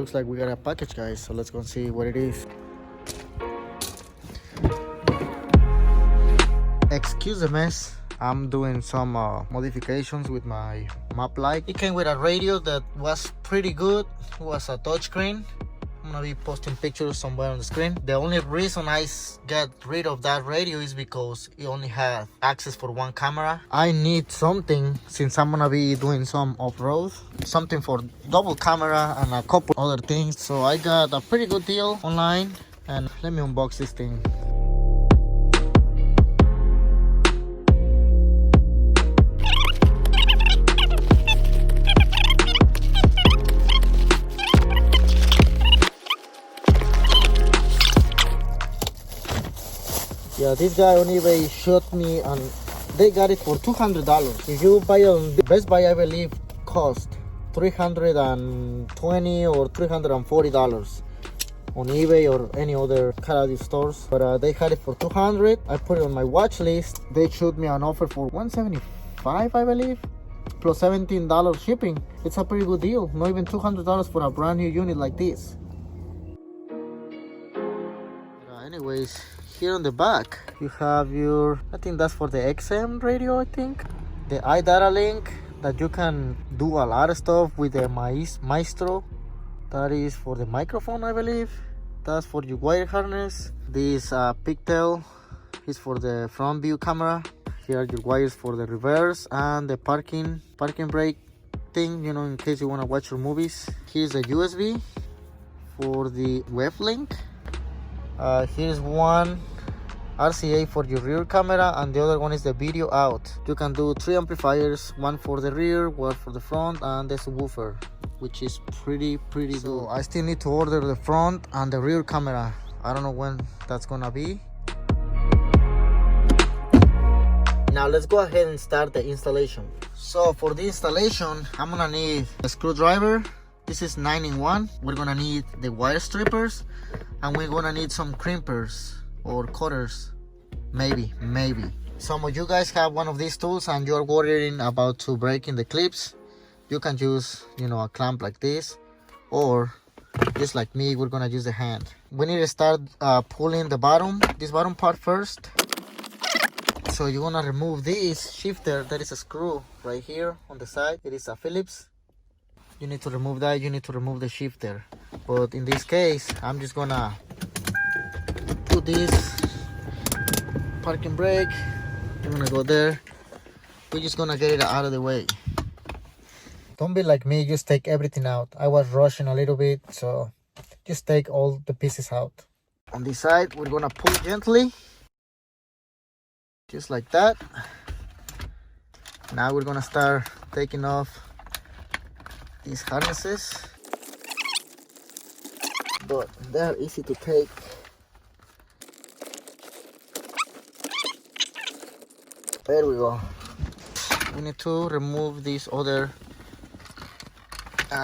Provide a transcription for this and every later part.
Looks like we got a package, guys, so let's go and see what it is. Excuse the mess. I'm doing some modifications with my map light. It came with a radio that was pretty good. It was a touchscreen. I'm gonna be posting pictures somewhere on the screen. The only reason I get rid of that radio is because it only had access for one camera. I need something, since I'm gonna be doing some off-road, something for double camera and a couple other things. So I got a pretty good deal online, and let me unbox this thing. Yeah, this guy on eBay shot me, and they got it for $200. If you buy it on Best Buy, I believe cost $320 or $340 on eBay or any other car audio stores. But they had it for $200. I put it on my watch list. They showed me an offer for $175, I believe, plus $17 shipping. It's a pretty good deal. Not even $200 for a brand new unit like this. Anyways, here on the back you have your, I think that's for the XM radio, I think. The iData link that you can do a lot of stuff with the Maestro. That is for the microphone, I believe. That's for your wire harness. This pigtail is for the front view camera. Here are your wires for the reverse and the parking brake thing, you know, in case you want to watch your movies. Here's a USB for the web link. Here's one RCA for your rear camera, and the other one is the video out. You can do 3 amplifiers, one for the rear, one for the front, and the subwoofer, which is pretty good. I still need to order the front and the rear camera. I don't know when that's gonna be. Now let's go ahead and start the installation. So for the installation, I'm gonna need a screwdriver. This is 9-in-1. We're gonna need the wire strippers, and we're gonna need some crimpers or cutters, maybe. Some of you guys have one of these tools and you're worrying about to breaking the clips. You can use, you know, a clamp like this, or just like me, we're gonna use the hand. We need to start pulling this bottom part first. So you're gonna remove this shifter. There is a screw right here on the side. It is a Phillips. You need to remove that. You need to remove the shifter. But in this case, I'm just gonna put this parking brake. I'm gonna go there. We're just gonna get it out of the way. Don't be like me, just take everything out. I was rushing a little bit, so just take all the pieces out. On this side, we're gonna pull gently, just like that. Now we're gonna start taking off these harnesses, but they're easy to take. There we go. We need to remove these other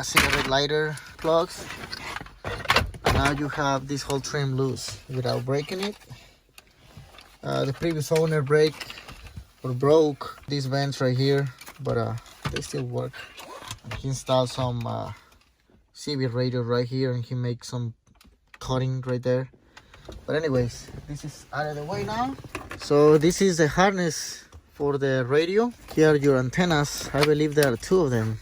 cigarette lighter plugs, and now you have this whole trim loose without breaking it. The previous owner broke these vents right here, but they still work. He installed some CB radio right here, and he makes some cutting right there. But anyways, this is out of the way now. So this is the harness for the radio. Here are your antennas. I believe there are 2 of them.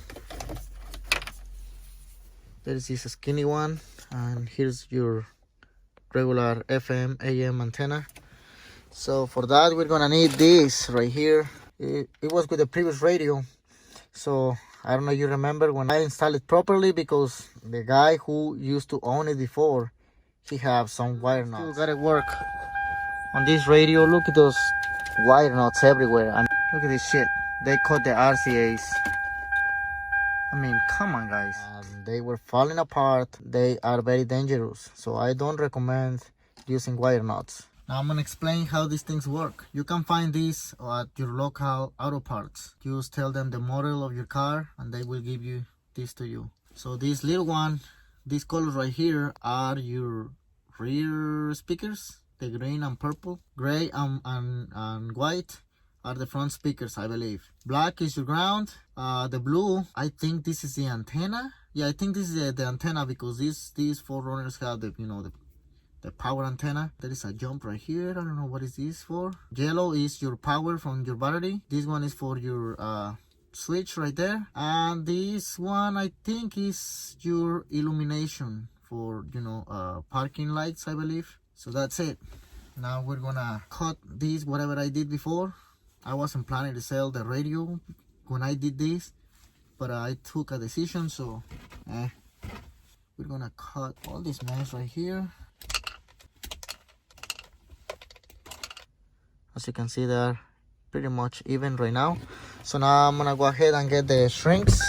There is this skinny one, and here's your regular FM AM antenna. So for that, we're gonna need this right here. It was with the previous radio, so I don't know if you remember when I installed it properly, because the guy who used to own it before, he have some wire nuts. Still gotta work on this radio. Look at those wire nuts everywhere. I mean, look at this shit. They cut the RCAs. I mean, come on, guys. They were falling apart. They are very dangerous, so I don't recommend using wire nuts. Now I'm gonna explain how these things work. You can find these at your local auto parts. Just tell them the model of your car, and they will give you this to you. So this little one, these colors right here are your rear speakers. The green and purple. Gray and white are the front speakers, I believe. Black is your ground. The blue, I think this is the antenna. Yeah, I think this is the antenna, because these 4Runners have the, you know, the power antenna. There is a jump right here. I don't know what is this for. Yellow is your power from your battery. This one is for your switch right there, and this one I think is your illumination for, you know, parking lights, I believe. So that's it. Now we're gonna cut this, whatever I did before. I wasn't planning to sell the radio when I did this, but I took a decision, so we're gonna cut all this mess right here. As you can see, they're pretty much even right now. So now I'm gonna go ahead and get the shrinks.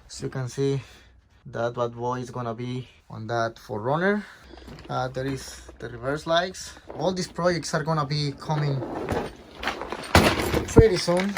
As you can see, that bad boy is gonna be on that 4Runner. There is the reverse lights. All these projects are gonna be coming pretty soon.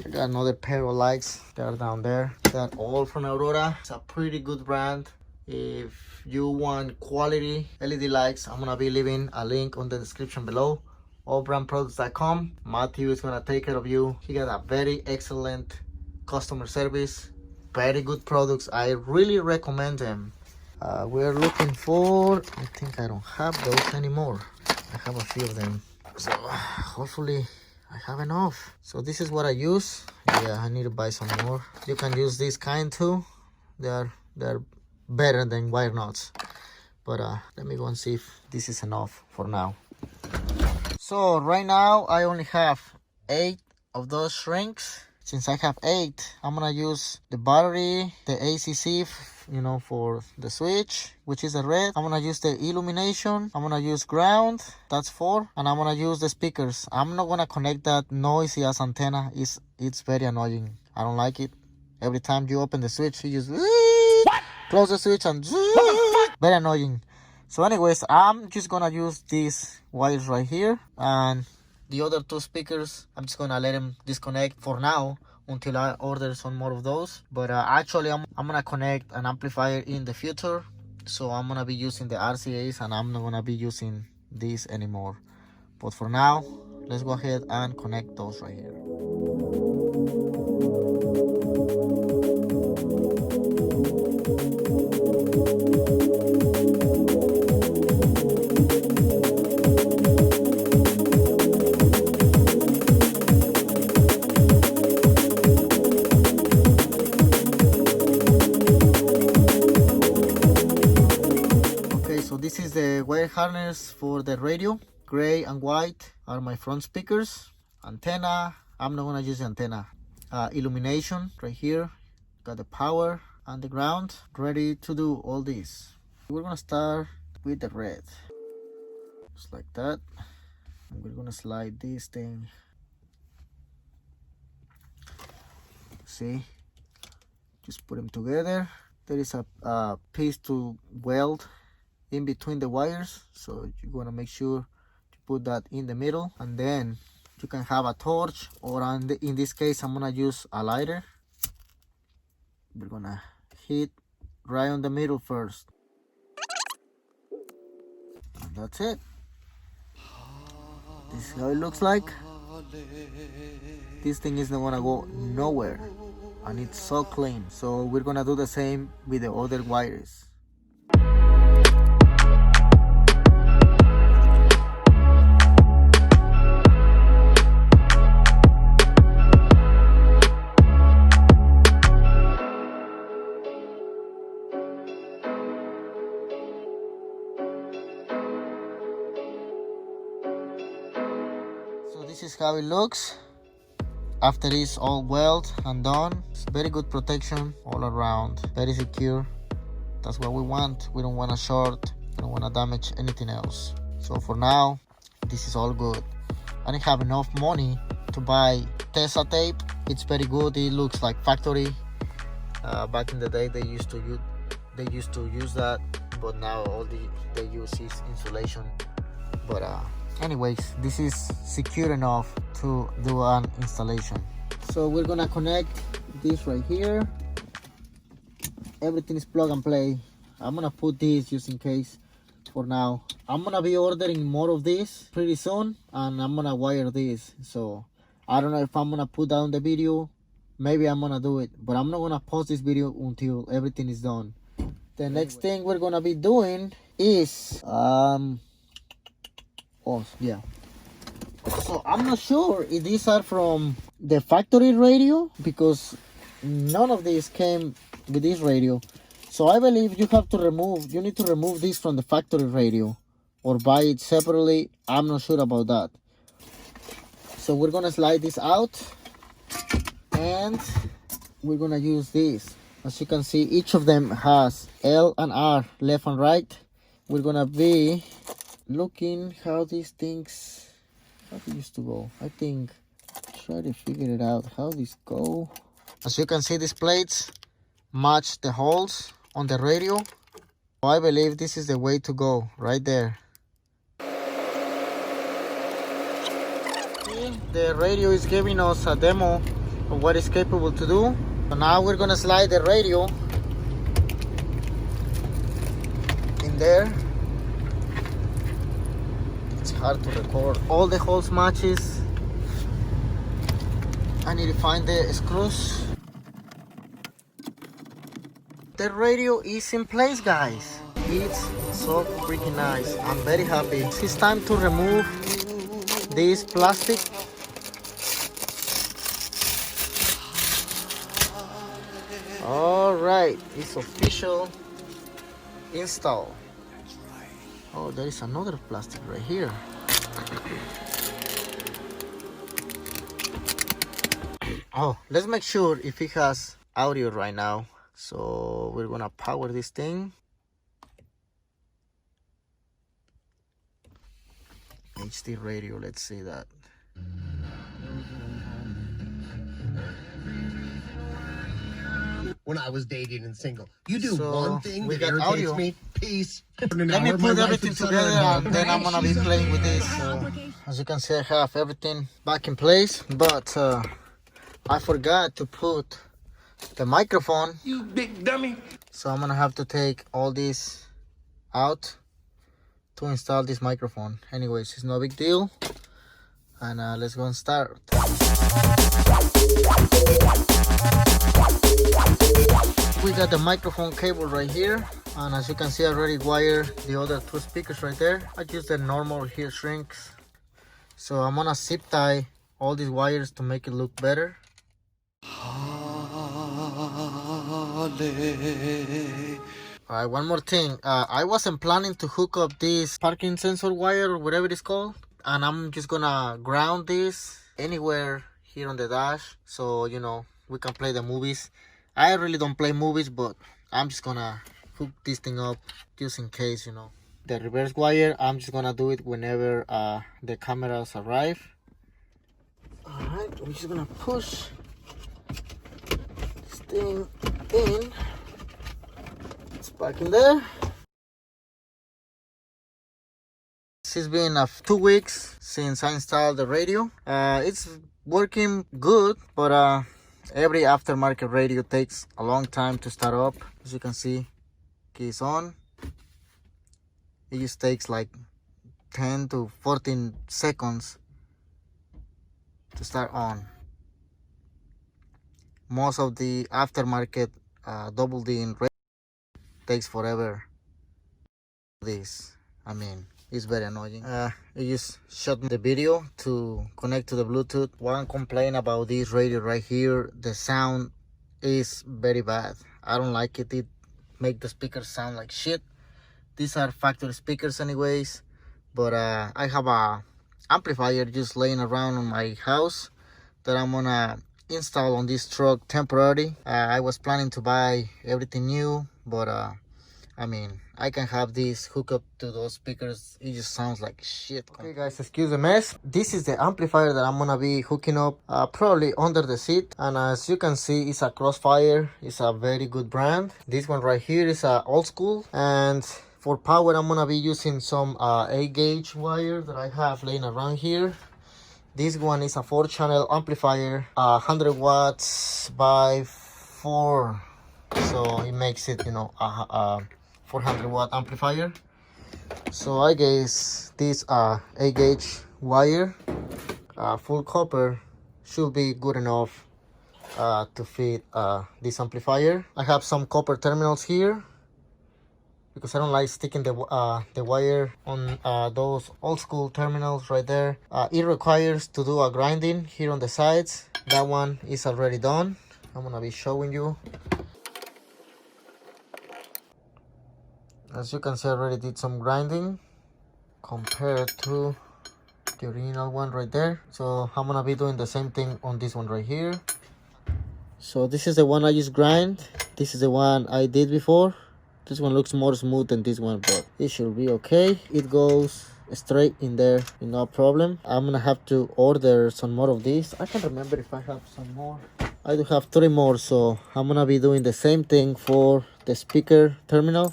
I got another pair of lights. They're down there. They're all from Aurora. It's a pretty good brand. If you want quality LED lights, I'm gonna be leaving a link on the description below. allbrandproducts.com. Matthew is gonna take care of you. He got a very excellent customer service, very good products. I really recommend them. We're looking for, I think I don't have those anymore. I have a few of them, so hopefully I have enough. So this is what I use. Yeah, I need to buy some more. You can use this kind too. They're better than wire nuts, but let me go and see if this is enough for now. So right now I only have 8 of those shrinks. Since I have 8, I'm gonna use the battery, the ACC, you know, for the switch, which is the red. I'm gonna use the illumination. I'm gonna use ground, that's 4, and I'm gonna use the speakers. I'm not gonna connect that noisy ass antenna. It's very annoying. I don't like it. Every time you open the switch, you just close the switch and very annoying. So anyways, I'm just gonna use these wires right here, and the other 2 speakers, I'm just gonna let them disconnect for now until I order some more of those. But actually, I'm gonna connect an amplifier in the future, so I'm gonna be using the RCAs, and I'm not gonna be using these anymore. But for now, let's go ahead and connect those right here. This is the wire harness for the radio. Gray and white are my front speakers. Antenna, I'm not gonna use the antenna. Illumination right here. Got the power and the ground. Ready to do all this. We're gonna start with the red. Just like that. And we're gonna slide this thing. See? Just put them together. There is a piece to weld in between the wires, so you want to make sure to put that in the middle, and then you can have a torch, or in this case I'm gonna use a lighter. We're gonna hit right on the middle first, and that's it. This is how it looks like. This thing is not gonna go nowhere, and it's so clean. So we're gonna do the same with the other wires. This is how it looks after it's all welded and done. It's very good protection all around, very secure. That's what we want. We don't want to short, we don't want to damage anything else. So for now, this is all good. I didn't have enough money to buy Tesa tape. It's very good. It looks like factory. Back in the day they used to use that, but now all they use is insulation. But anyways, this is secure enough to do an installation. So we're gonna connect this right here. Everything is plug and play. I'm gonna put this just in case for now. I'm gonna be ordering more of this pretty soon, and I'm gonna wire this. So I don't know if I'm gonna put down the video maybe I'm gonna do it, but I'm not gonna post this video until everything is done. The next thing we're gonna be doing is oh yeah, so I'm not sure if these are from the factory radio, because none of these came with this radio. So I believe you need to remove this from the factory radio or buy it separately. I'm not sure about that. So we're gonna slide this out and we're gonna use this. As you can see, each of them has L and R, left and right. We're gonna be looking how these things, how they used to go. I think, try to figure it out how these go. As you can see, these plates match the holes on the radio. I believe this is the way to go, right there. The radio is giving us a demo of what it's capable to do. So now we're gonna slide the radio in there. It's hard to record. All the holes matches. I need to find the screws. The radio is in place, guys. It's so freaking nice. I'm very happy. It's time to remove this plastic. All right, it's official install. Oh, there is another plastic right here. Oh, let's make sure if it has audio right now. So we're gonna power this thing. HD radio, let's see that. When I was dating and single, you do one thing that irritates audio. me. Peace. Let me put everything together and then I'm gonna be playing with this. As you can see, I have everything back in place, but I forgot to put the microphone. You big dummy. So I'm gonna have to take all this out to install this microphone. Anyways, it's no big deal. And let's go and start. We got the microphone cable right here, and as you can see, I already wired the other two speakers right there. I use the normal heel shrinks. So I'm gonna zip tie all these wires to make it look better. Alright, one more thing. I wasn't planning to hook up this parking sensor wire or whatever it's called, and I'm just gonna ground this anywhere here on the dash, so you know we can play the movies. I really don't play movies, but I'm just gonna hook this thing up just in case, you know. The reverse wire, I'm just gonna do it whenever the cameras arrive. Alright, we're just gonna push this thing in. It's back in there. It's been 2 weeks since I installed the radio. It's working good, but every aftermarket radio takes a long time to start up. As you can see, keys on. It just takes like 10 to 14 seconds to start on. Most of the aftermarket double D in radio takes forever. This, I mean, it's very annoying. It just shut the video to connect to the Bluetooth. One complaint about this radio right here, the sound is very bad. I don't like it. It makes the speakers sound like shit. These are factory speakers anyways, but I have a amplifier just laying around on my house that I'm gonna install on this truck temporarily. I was planning to buy everything new, but I mean, I can have this hook up to those speakers. It just sounds like shit. Okay guys, excuse the mess. This is the amplifier that I'm gonna be hooking up probably under the seat. And as you can see, it's a Croosfire. It's a very good brand. This one right here is a OldSchool. And for power, I'm gonna be using some 8-gauge wire that I have laying around here. This one is a 4-channel amplifier, 100 watts by 4. So it makes it, you know, 400-watt amplifier. So I guess this 8-gauge wire, full copper, should be good enough to fit this amplifier. I have some copper terminals here because I don't like sticking the wire on those old school terminals right there. It requires to do a grinding here on the sides. That one is already done. I'm gonna be showing you. As you can see, I already did some grinding compared to the original one right there. So I'm gonna be doing the same thing on this one right here. So this is the one I just grind. This is the one I did before. This one looks more smooth than this one, but it should be okay. It goes straight in there, no problem. I'm gonna have to order some more of these. I can't remember if I have some more. I do have 3 more, so I'm gonna be doing the same thing for the speaker terminal.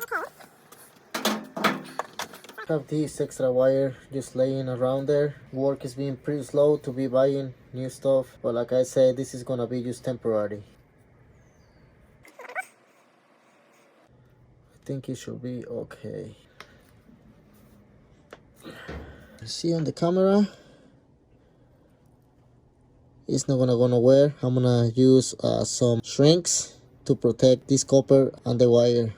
Have this extra wire just laying around there. Work is being pretty slow to be buying new stuff, but like I said, this is gonna be just temporary. I think it should be okay. See on the camera, it's not gonna go nowhere. I'm gonna use some shrinks to protect this copper and the wire.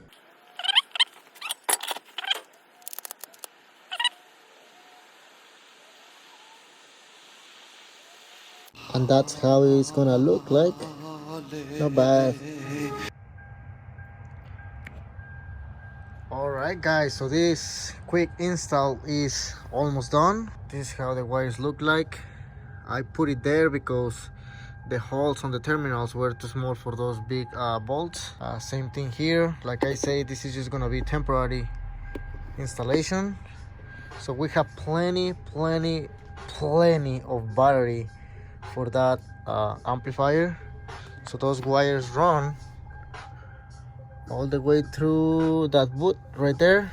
And that's how it's gonna look like. Not bad. Alright guys, so this quick install is almost done. This is how the wires look like. I put it there because the holes on the terminals were too small for those big bolts. Same thing here. Like I say, this is just gonna be temporary installation. So we have plenty of battery for that amplifier. So those wires run all the way through that boot right there.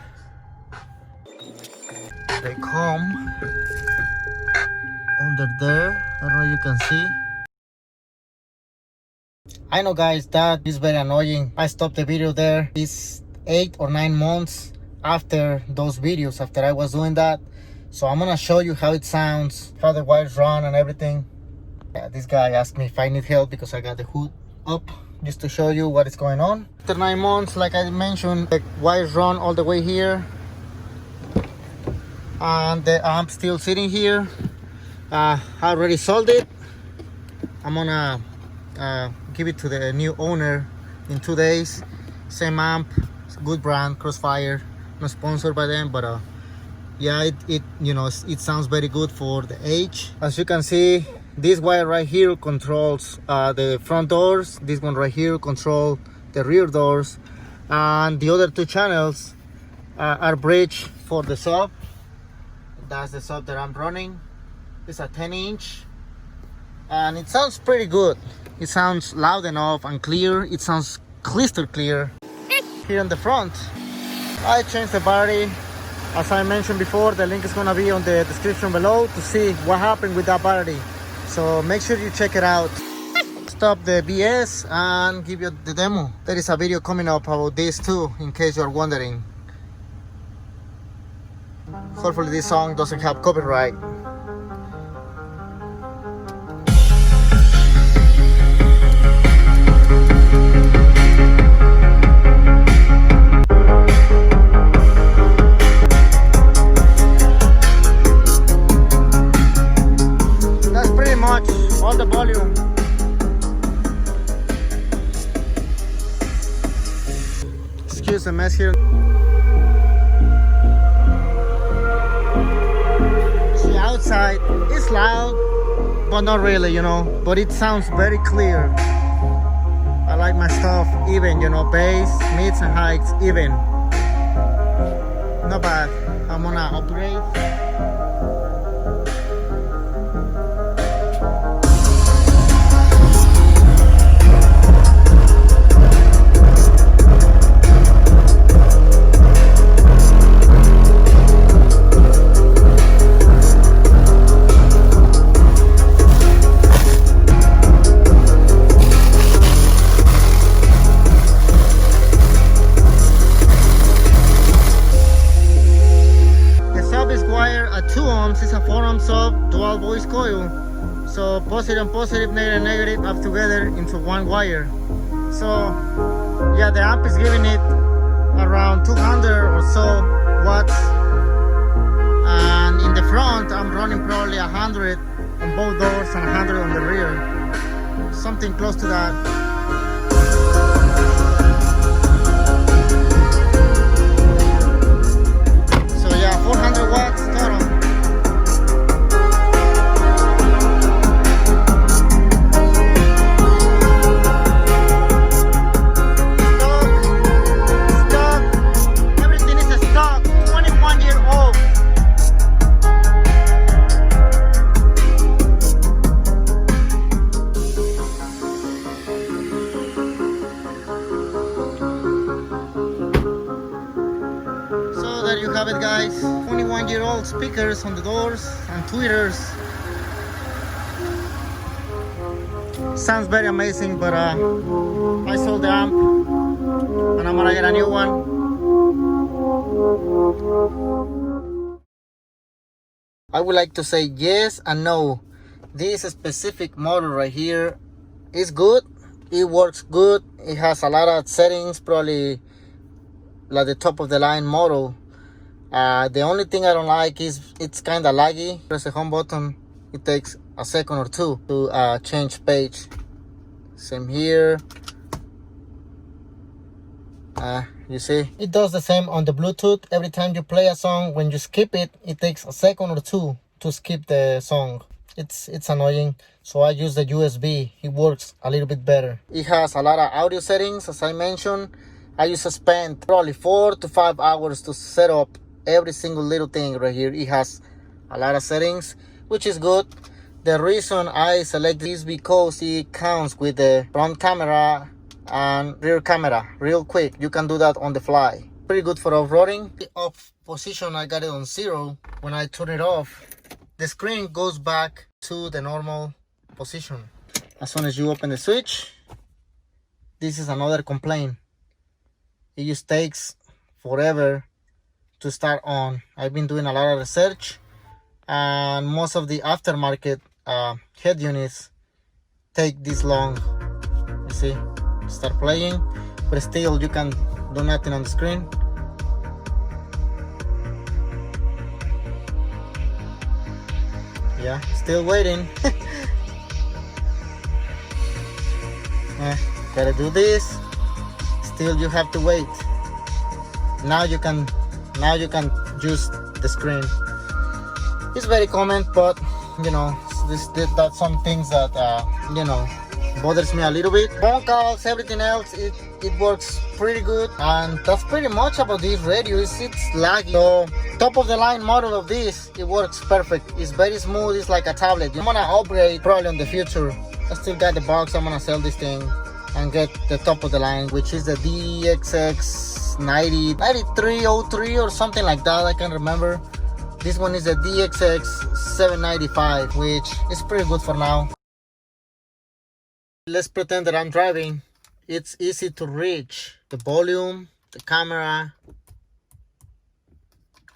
They come under there. I don't know if you can see. I know guys, that is very annoying. I stopped the video there. It's 8 or 9 months after those videos, after I was doing that. So I'm gonna show you how it sounds, how the wires run and everything. Yeah, this guy asked me if I need help because I got the hood up, just to show you what is going on. After 9 months, like I mentioned, the wires run all the way here. And the amp still sitting here. I already sold it. I'm gonna give it to the new owner in 2 days. Same amp, good brand, Croosfire. Not sponsored by them, but yeah, it you know, it sounds very good for the age. As you can see, this wire right here controls the front doors. This one right here controls the rear doors, and the other 2 channels are bridge for the sub. That's the sub that I'm running. It's a 10-inch, and it sounds pretty good. It sounds loud enough and clear. It sounds crystal clear. Here on the front, I changed the battery. As I mentioned before, the link is gonna be on the description below to see what happened with that battery. So make sure you check it out. Stop the BS and give you the demo. There is a video coming up about this too, in case you're wondering. Hopefully this song doesn't have copyright. All the volume. Excuse the mess here. See, outside it's loud, but not really, you know, but it sounds very clear. I like my stuff even, you know, bass, mids and highs even. Not bad. I'm gonna upgrade. It's a 4 ohm sub, dual voice coil. So positive and positive, negative and negative up together into one wire. So yeah, the amp is giving it around 200 or so watts, and in the front I'm running probably 100 on both doors and 100 on the rear, something close to that. So yeah, 400 watts total. You have it, guys. 21-year-old speakers on the doors and tweeters. Sounds very amazing, but I sold the amp and I'm gonna get a new one. I would like to say yes and no. This specific model right here is good. It works good. It has a lot of settings, probably like the top of the line model. The only thing I don't like is it's kind of laggy. Press the home button, it takes a second or two to change page. Same here. You see, it does the same on the Bluetooth. Every time you play a song, when you skip it, it takes a second or two to skip the song. It's annoying, so I use the USB. It works a little bit better. It has a lot of audio settings, as I mentioned. I used to spend probably 4 to 5 hours to set up every single little thing right here. It has a lot of settings, which is good. The reason I select this is because it counts with the front camera and rear camera real quick. You can do that on the fly. Pretty good for off-roading. The off position, I got it on 0. When I turn it off, the screen goes back to the normal position. As soon as you open the switch, this is another complaint. It just takes forever to start on. I've been doing a lot of research, and most of the aftermarket head units take this long. You see, start playing, but still you can do nothing on the screen. Yeah, still waiting. Gotta do this. Still you have to wait. Now you can use the screen. It's very common, but you know, that's some things that you know, bothers me a little bit. Phone calls, everything else, it works pretty good, and that's pretty much about this radio. It's laggy. So top of the line model of this, it works perfect. It's very smooth. It's like a tablet. I'm gonna upgrade probably in the future. I still got the box. I'm gonna sell this thing and get the top of the line, which is the DXX 9303 or something like that. I can't remember. This one is the DXX 795, which is pretty good for now. Let's pretend that I'm driving. It's easy to reach the volume, the camera,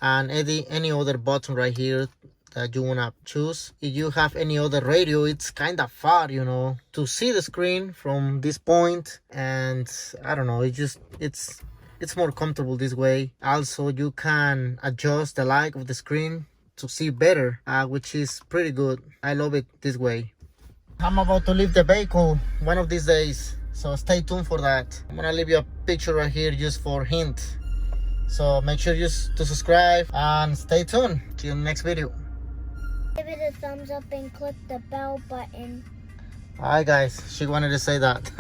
and any other button right here that you wanna choose. If you have any other radio, it's kind of far, you know, to see the screen from this point, and I don't know, it's more comfortable this way. Also, you can adjust the light of the screen to see better, which is pretty good. I love it this way. I'm about to leave the vehicle one of these days, so stay tuned for that. I'm gonna leave you a picture right here just for hint. So make sure just to subscribe and stay tuned. See you in the next video. Give it a thumbs up and click the bell button. Alright guys, she wanted to say that.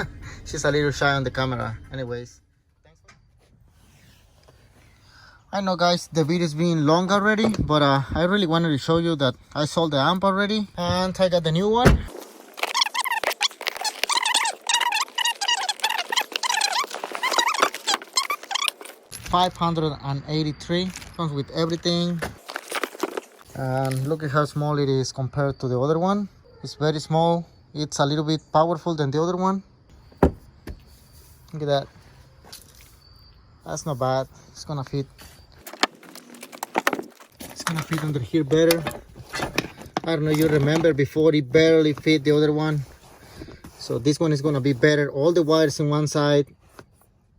She's a little shy on the camera. Anyways. I know guys, the video is being long already, but I really wanted to show you that I sold the amp already and I got the new one. $583, comes with everything, and look at how small it is compared to the other one. It's very small. It's a little bit powerful than the other one. Look at that. That's not bad. It's gonna fit. It's gonna fit under here better. I don't know, you remember before it barely fit the other one. So this one is gonna be better. All the wires in one side,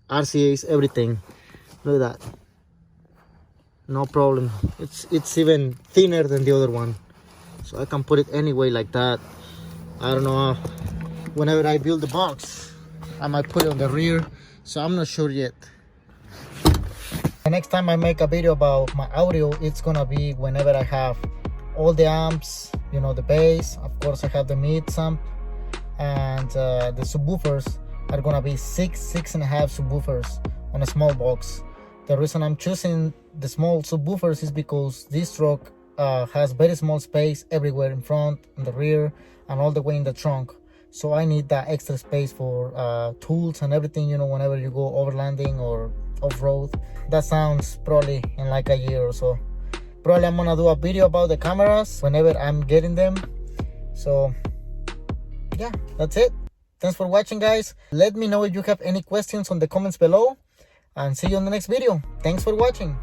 RCAs, everything. Look at that. No problem. It's even thinner than the other one. So I can put it anyway like that. I don't know, whenever I build the box, I might put it on the rear. So I'm not sure yet. The next time I make a video about my audio, it's gonna be whenever I have all the amps, you know, the bass. Of course I have the mids amp, and the subwoofers are gonna be 6.5 subwoofers on a small box. The reason I'm choosing the small subwoofers is because this truck has very small space everywhere in front, in the rear, and all the way in the trunk. So I need that extra space for tools and everything, you know, whenever you go overlanding or off-road. That sounds probably in like a year or so. Probably I'm gonna do a video about the cameras whenever I'm getting them. So yeah, that's it. Thanks for watching, guys. Let me know if you have any questions on the comments below, and see you on the next video. Thanks for watching.